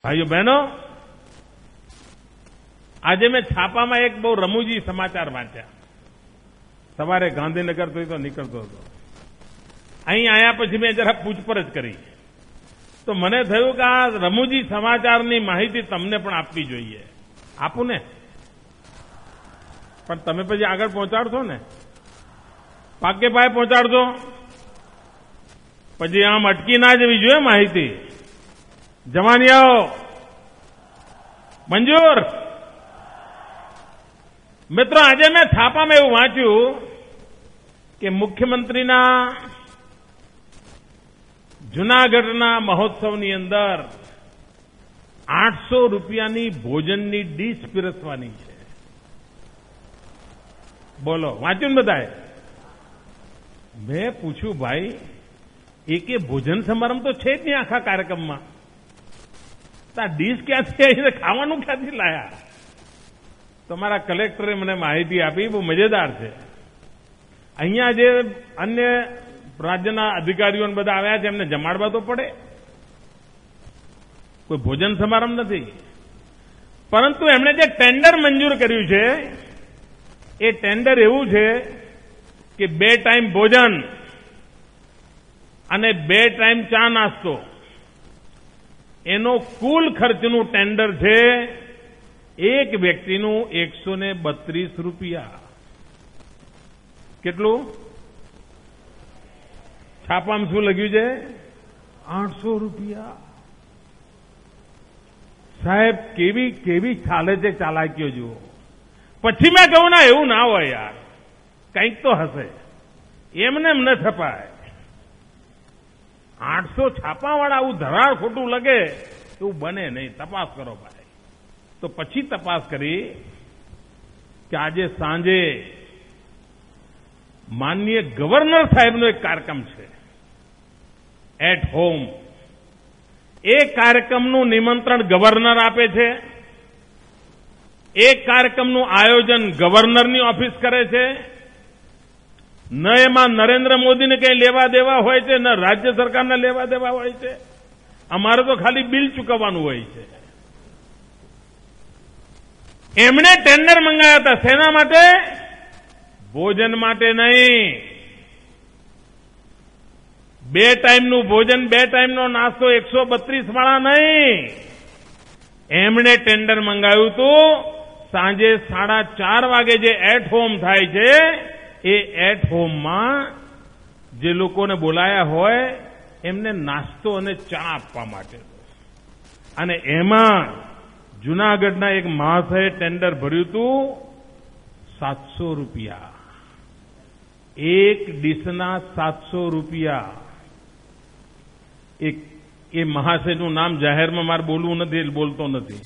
ભાઈઓ બહેનો, આજે મેં છાપામાં એક બહુ રમૂજી સમાચાર વાંચ્યા. સવારે ગાંધીનગર તો નીકળતો હતો. અહીં આવ્યા પછી મેં જરા પૂછપરછ કરી તો મને થયું કે આ રમૂજી સમાચારની માહિતી તમને પણ આપવી જોઈએ. આપું ને? પણ તમે પછી આગળ પહોંચાડશો ને? પાકે પાયે પહોંચાડશો? પછી આમ અટકી ના જવી જોઈએ માહિતી. જવાનીઓ મંજૂર. મિત્રો, આજે મેં છાપામાં એવું વાંચ્યું કે મુખ્યમંત્રીના જૂનાગઢના મહોત્સવની અંદર 800 રૂપિયાની ભોજનની ડીશ પીરસવાની છે. બોલો, વાંચ્યું ને બધાએ? મેં પૂછ્યું, ભાઈ એકે ભોજન સમારંભ તો છે જ નહીં આખા કાર્યક્રમમાં. આ ડીશ ક્યાંથી આવી? ખાવાનું ક્યાંથી લાયા? તમારા કલેક્ટરે મને માહિતી આપી, બહુ મજેદાર છે. અહીંયા જે અન્ય રાજ્યના અધિકારીઓ બધા આવ્યા છે એમને જમાડવા તો પડે. કોઈ ભોજન સમારંભ નથી. પરંતુ એમણે જે ટેન્ડર મંજૂર કર્યું છે એ ટેન્ડર એવું છે કે 2 ટાઈમ ભોજન અને 2 ટાઈમ ચા નાસ્તો, એનો કુલ ખર્ચનું ટેન્ડર છે એક વ્યક્તિનું 132 રૂપિયા. કેટલું? છાપામાં શું લખ્યું છે? 800 રૂપિયા. સાહેબ, કેવી કેવી ચાલે છે ચાલાકીઓ જુઓ. પછી મેં કહું, ના એવું ના હોય યાર, કંઈક તો હશે. એમને એમ ન છપાય. 800 છાપાવાળા આવું ધરાળ ખોટું લગે એવું બને નહીં. તપાસ કરો ભાઈ. તો પછી તપાસ કરી કે આજે સાંજે માનનીય ગવર્નર સાહેબનો એક કાર્યક્રમ છે એટ હોમ. એ કાર્યક્રમનું નિમંત્રણ ગવર્નર આપે છે. એ કાર્યક્રમનું આયોજન ગવર્નરની ઓફિસ કરે છે. ન એમાં નરેન્દ્ર મોદીને કંઈ લેવા દેવા હોય છે, ન રાજ્ય સરકારને લેવા દેવા હોય છે. અમારે તો ખાલી બિલ ચૂકવવાનું હોય છે. એમણે ટેન્ડર મંગાવ્યા હતા. શેના માટે? ભોજન માટે નહીં. 2 ટાઈમનું ભોજન, 2 ટાઈમનો નાસ્તો 132 વાળા નહીં. એમણે ટેન્ડર મંગાવ્યું હતું સાંજે 4:30 વાગે જે એટ હોમ થાય છે એ એટ હોમમાં જે લોકોને બોલાયા હોય એમને નાસ્તો અને ચા આપવા માટે. અને એમાં જૂનાગઢના એક મહાશયે ટેન્ડર ભર્યું હતું 700 રૂપિયા. એક ડીશના 700 રૂપિયા. એ મહાશયનું નામ જાહેરમાં મારે બોલવું નથી, બોલતો નથી.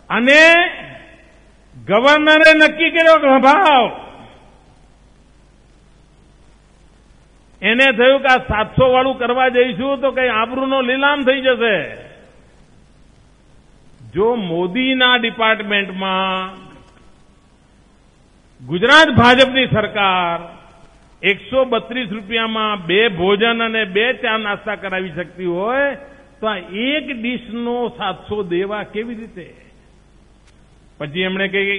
અને ગવર્નરે નક્કી કર્યો કે ભાવ. એને થયું કે આ 700 વાળું કરવા જઈશું તો કઈ આબરૂનો લીલામ થઈ જશે. જો મોદીના ડિપાર્ટમેન્ટમાં ગુજરાત ભાજપની સરકાર 132 રૂપિયામાં 2 ભોજન અને 2 ચા નાસ્તા કરાવી શકતી હોય તો આ એક ડીશનો 700 દેવા કેવી રીતે? પછી એમણે કઈ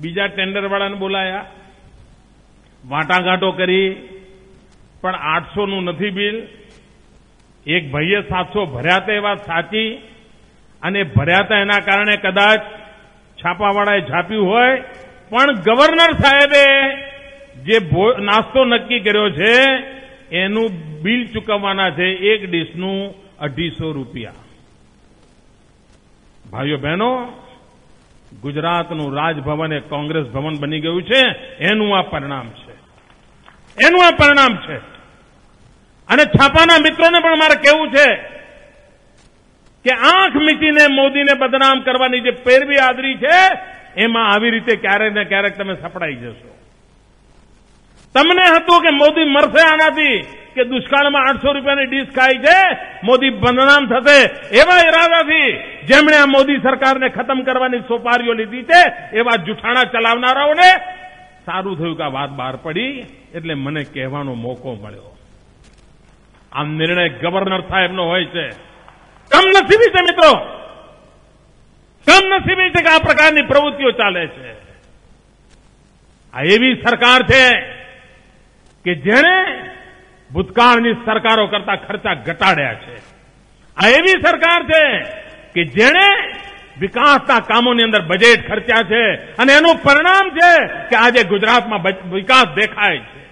બીજા ટેન્ડરવાળાને બોલાયા, વાટાઘાટો કરી, પણ 800નું નથી બિલ. એક ભાઈએ 700 ભર્યા હતા, એ વાત સાચી. અને ભર્યા હતા એના કારણે કદાચ છાપાવાળાએ છાપ્યું હોય, પણ ગવર્નર સાહેબે જે નાસ્તો નક્કી કર્યો છે એનું બિલ ચૂકવવાના છે એક ડીશનું 250 રૂપિયા. ભાઈઓ બહેનો, ગુજરાતનું રાજભવન એ કોંગ્રેસ ભવન બની ગયું છે. એનું આ પરિણામ છે. એનું આ પરિણામ છે. અને છાપાના મિત્રોને પણ મારે કહેવું છે કે આંખ મીચીને મોદીને બદનામ કરવાની જે પેરવી આદરી છે એમાં આવી રીતે ક્યારેક ને ક્યારેક તમે સપડાઈ જશો. તમને હતું કે મોદી મરશે આનાથી, કે દુષ્કાળમાં 800 રૂપિયાની ડીશ ખાઈ છે, મોદી બદનામ થશે, એવા ઇરાદાથી જેમણે આ મોદી સરકારને ખતમ કરવાની સોપારીઓ લીધી છે એવા જૂઠાણા ચલાવનારાઓને સારું થયું કે આ વાત બહાર પડી એટલે મને કહેવાનો મોકો મળ્યો. આ નિર્ણય ગવર્નર સાહેબનો હોય છે. કમનસીબી છે મિત્રો, કમનસીબી છે કે આ પ્રકારની પ્રવૃત્તિઓ ચાલે છે. આ એવી સરકાર છે કે જેણે ભૂતકાળની સરકારો કરતા ખર્ચા ઘટાડ્યા છે. આ એવી સરકાર છે કે જેણે વિકાસના કામોની અંદર બજેટ ખર્ચ્યા છે અને એનું પરિણામ છે કે આજે ગુજરાતમાં વિકાસ દેખાય છે.